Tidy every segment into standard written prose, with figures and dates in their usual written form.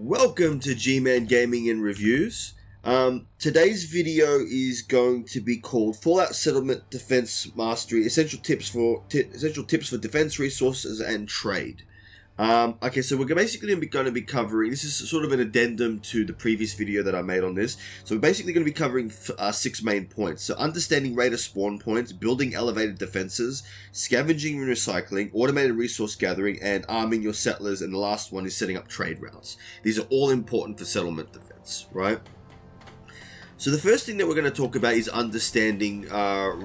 Welcome to G-Man Gaming and Reviews. Today's video is going to be called Fallout Settlement Defense Mastery: Essential tips for defense resources and trade. Okay, so we're basically going to be covering. This is sort of an addendum to the previous video that I made on this. So we're basically going to be covering 6 main points. So understanding raider spawn points, building elevated defenses, scavenging and recycling, automated resource gathering, and arming your settlers. And the last one is setting up trade routes. These are all important for settlement defense, right? So the first thing that we're going to talk about is understanding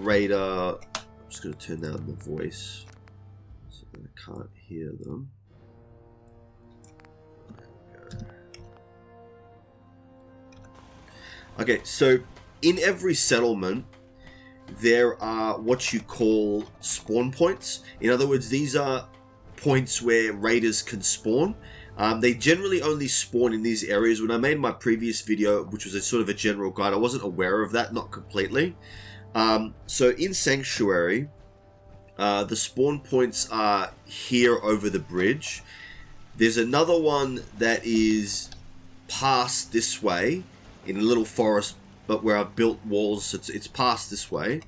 raider. I'm just going to turn down the voice so that I can't hear them. Okay, so in every settlement, there are what you call spawn points. In other words, these are points where raiders can spawn. They generally only spawn in these areas. When I made my previous video, which was a sort of a general guide, I wasn't aware of that, not completely. So in Sanctuary, the spawn points are here over the bridge. There's another one that is past this way, in a little forest, but where I've built walls, it's past this way.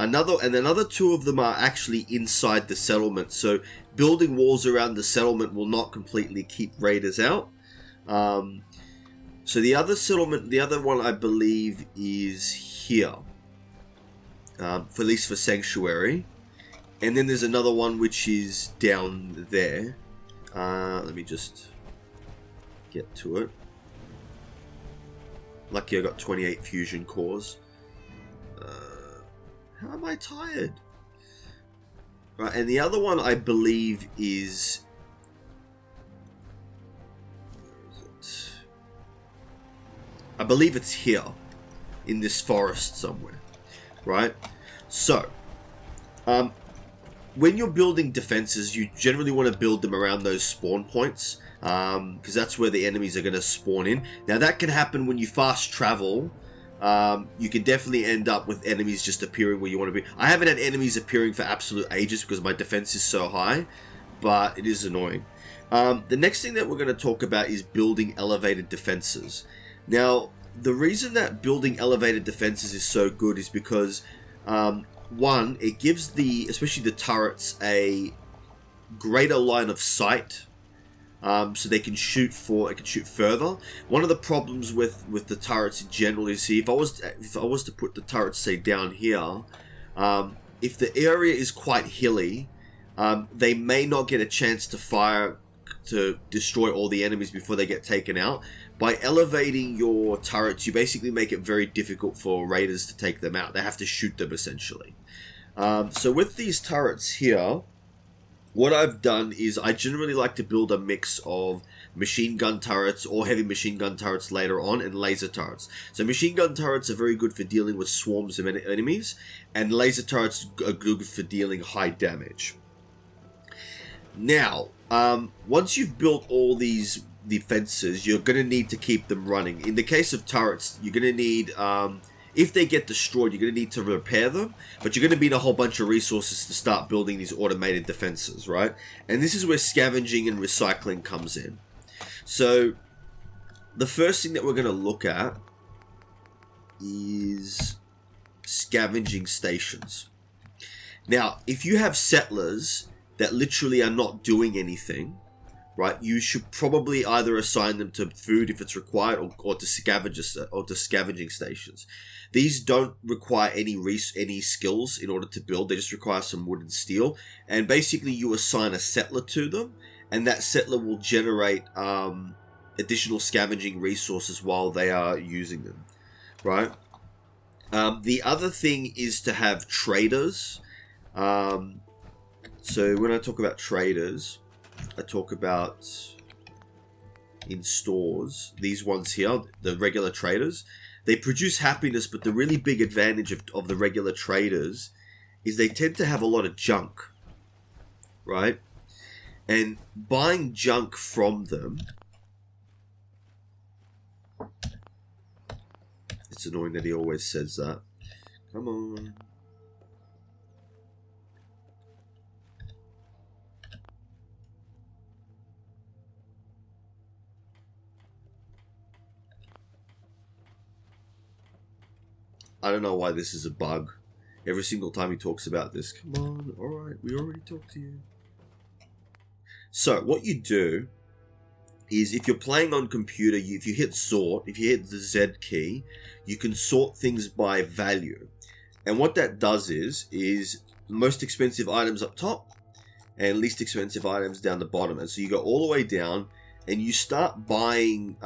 Another 2 of them are actually inside the settlement. So building walls around the settlement will not completely keep raiders out. So the other settlement, the other one I believe is here, for at least for Sanctuary. And then there's another one which is down there. Let me just get to it. Lucky I got 28 fusion cores. How am I tired? Right, and the other one I believe is... Where is it? I believe it's here, in this forest somewhere. Right? So, when you're building defenses, you generally want to build them around those spawn points. Because that's where the enemies are going to spawn in. Now that can happen when you fast travel. You can definitely end up with enemies just appearing where you want to be. I haven't had enemies appearing for absolute ages because my defense is so high, but it is annoying. The next thing that we're going to talk about is building elevated defenses. Now, the reason that building elevated defenses is so good is because, one, it gives especially the turrets a greater line of sight. So they can shoot further. One of the problems with the turrets in general is, see, if I was to put the turrets, say, down here, if the area is quite hilly, they may not get a chance to fire to destroy all the enemies before they get taken out. By elevating your turrets, you basically make it very difficult for raiders to take them out. They have to shoot them essentially. So with these turrets here, what I've done is I generally like to build a mix of machine gun turrets or heavy machine gun turrets later on, and laser turrets. So machine gun turrets are very good for dealing with swarms of enemies, and laser turrets are good for dealing high damage. Now, once you've built all these defenses, you're going to need to keep them running. In the case of turrets, you're going to need... if they get destroyed, you're going to need to repair them, but you're going to need a whole bunch of resources to start building these automated defenses, right? And this is where scavenging and recycling comes in. So, the first thing that we're going to look at is scavenging stations. Now, if you have settlers that literally are not doing anything, right, you should probably either assign them to food if it's required, or to scavenging stations. These don't require any skills in order to build. They just require some wood and steel. And basically you assign a settler to them, and that settler will generate additional scavenging resources while they are using them, right? The other thing is to have traders. So when I talk about traders, I talk about in stores, these ones here, the regular traders. They produce happiness, but the really big advantage of the regular traders is they tend to have a lot of junk, right? And buying junk from them, it's annoying that he always says that. Come on. I don't know why this is a bug. Every single time he talks about this. Come on, alright, we already talked to you. So, what you do is if you're playing on computer, if you hit sort, if you hit the Z key, you can sort things by value. And what that does is most expensive items up top and least expensive items down the bottom. And so you go all the way down and you start buying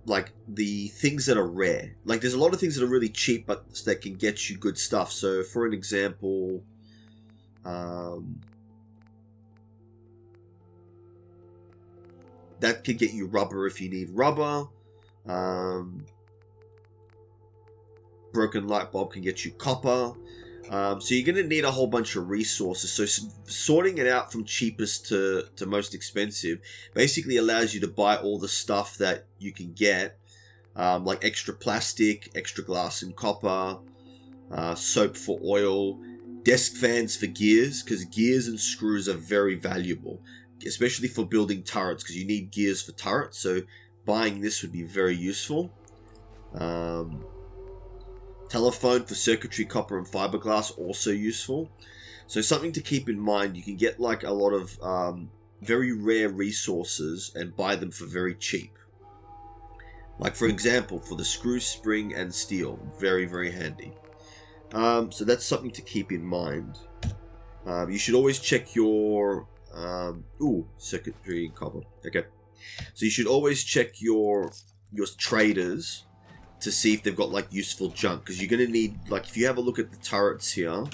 like the things that are rare. Like there's a lot of things that are really cheap but that can get you good stuff. So for an example, that could get you rubber if you need rubber. Broken light bulb can get you copper. So you're going to need a whole bunch of resources. So sorting it out from cheapest to most expensive basically allows you to buy all the stuff that you can get, like extra plastic, extra glass and copper, soap for oil, desk fans for gears, because gears and screws are very valuable, especially for building turrets, because you need gears for turrets. So buying this would be very useful. Telephone for circuitry, copper and fiberglass, also useful. So something to keep in mind, you can get like a lot of very rare resources and buy them for very cheap. Like for example, for the screw, spring and steel, very, very handy. So that's something to keep in mind. You should always check your circuitry and copper. Okay. So you should always check your traders to see if they've got like useful junk, because you're going to need, like if you have a look at the turrets here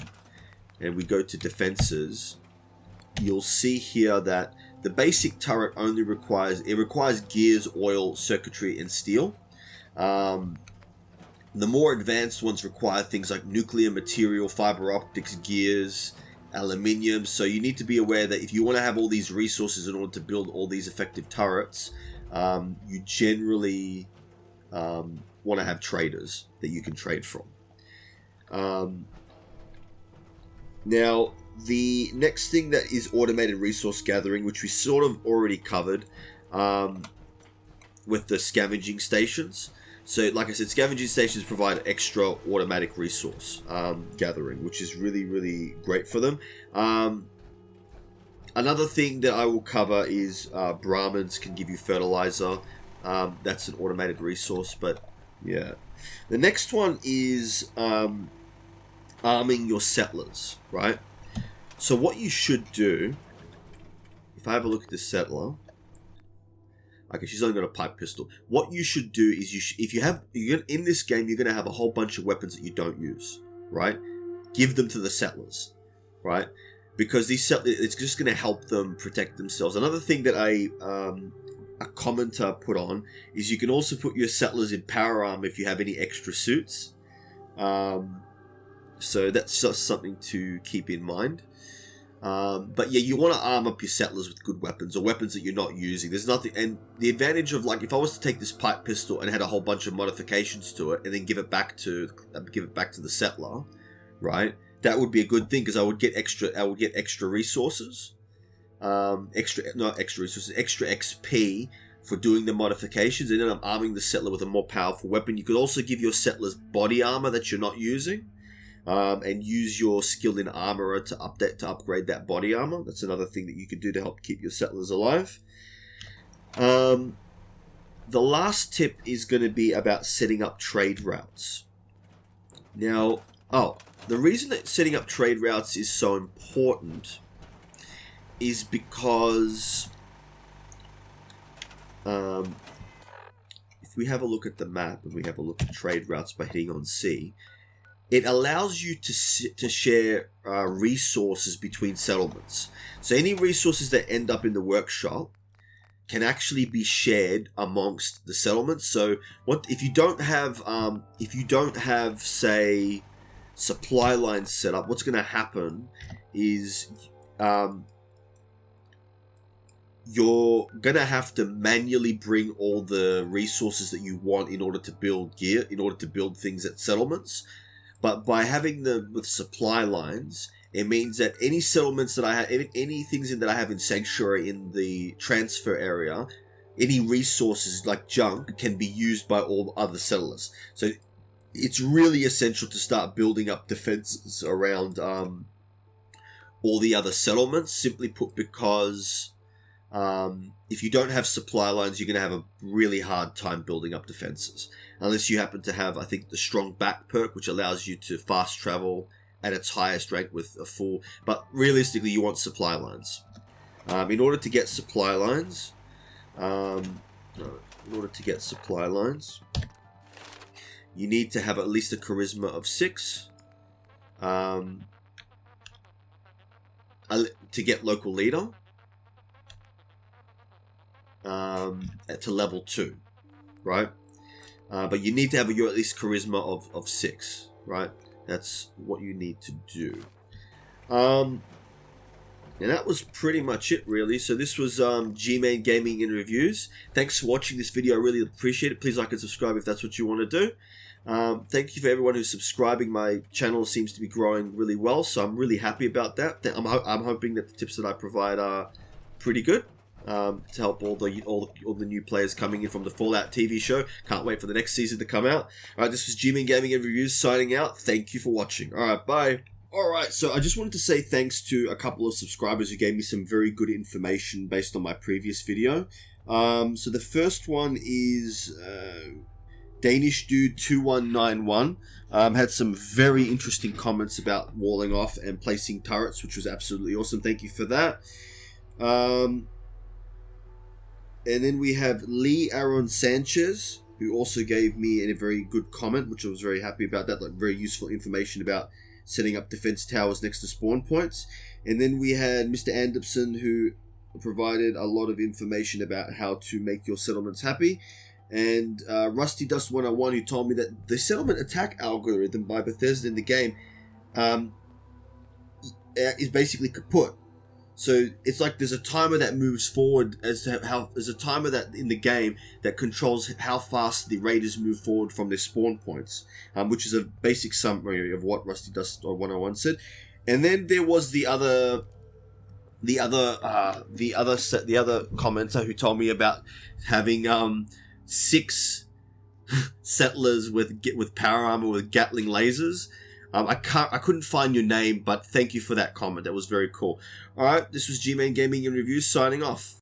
and we go to defenses, you'll see here that the basic turret only requires gears, oil, circuitry and steel. The more advanced ones require things like nuclear material, fiber optics, gears, aluminium. So you need to be aware that if you want to have all these resources in order to build all these effective turrets, you generally want to have traders that you can trade from. Now, the next thing that is automated resource gathering, which we sort of already covered with the scavenging stations. So, like I said, scavenging stations provide extra automatic resource gathering, which is really, really great for them. Another thing that I will cover is Brahmins can give you fertilizer. That's an automated resource, but yeah. The next one is arming your settlers, right? So what you should do, if I have a look at this settler, okay, she's only got a pipe pistol. What you should do is in this game, you're going to have a whole bunch of weapons that you don't use, right? Give them to the settlers, right? Because these settlers, it's just going to help them protect themselves. Another thing that a commenter put on is you can also put your settlers in power armor if you have any extra suits. So that's just something to keep in mind. But yeah, you want to arm up your settlers with good weapons or weapons that you're not using. There's nothing, and the advantage of, like, if I was to take this pipe pistol and had a whole bunch of modifications to it and then give it back to the settler, right? That would be a good thing, because I would get extra resources, extra XP for doing the modifications, and then I'm arming the settler with a more powerful weapon. You could also give your settlers body armor that you're not using. And use your skill in armorer to upgrade that body armor. That's another thing that you can do to help keep your settlers alive. The last tip is going to be about setting up trade routes. Now, the reason that setting up trade routes is so important is because if we have a look at the map and we have a look at trade routes by hitting on C, it allows you to share resources between settlements. So any resources that end up in the workshop can actually be shared amongst the settlements. So what if you don't have say supply lines set up? What's going to happen is you're going to have to manually bring all the resources that you want in order to build gear, in order to build things at settlements. But by having them with supply lines, it means that any settlements that I have, any things that I have in Sanctuary in the transfer area, any resources like junk can be used by all other settlers. So it's really essential to start building up defenses around all the other settlements, simply put, because if you don't have supply lines, you're going to have a really hard time building up defenses. Unless you happen to have, I think, the strong back perk, which allows you to fast travel at its highest rank with a full... But realistically, you want supply lines. In order to get supply lines... you need to have at least a charisma of 6. To get local leader. To level 2. Right? But you need to have at least charisma of 6. Right? That's what you need to do. And that was pretty much it, really. So this was G-Man Gaming in Reviews. Thanks for watching this video. I really appreciate it. Please like and subscribe if that's what you want to do. Thank you for everyone who's subscribing. My channel seems to be growing really well, so I'm really happy about that. I'm hoping that the tips that I provide are pretty good to help all the new players coming in from the Fallout TV show. Can't wait for the next season to come out. Alright, this was G-Man Gaming and Reviews signing out. Thank you for watching. Alright, bye. Alright, so I just wanted to say thanks to a couple of subscribers who gave me some very good information based on my previous video. So the first one is Danish Dude 2191. Had some very interesting comments about walling off and placing turrets, which was absolutely awesome. Thank you for that. And then we have Lee Aaron Sanchez, who also gave me a very good comment, which I was very happy about. That, like, very useful information about setting up defense towers next to spawn points. And then we had Mr. Anderson, who provided a lot of information about how to make your settlements happy. And Rusty Dust 101, who told me that the settlement attack algorithm by Bethesda in the game is basically kaput. So it's like there's a timer that moves forward as to how there's a timer that in the game that controls how fast the raiders move forward from their spawn points, which is a basic summary of what Rusty Dust 101 said. And then there was the other commenter who told me about having 6 settlers with power armor with Gatling lasers. I couldn't find your name, but thank you for that comment. That was very cool. Alright, this was G-Man Gaming and Reviews signing off.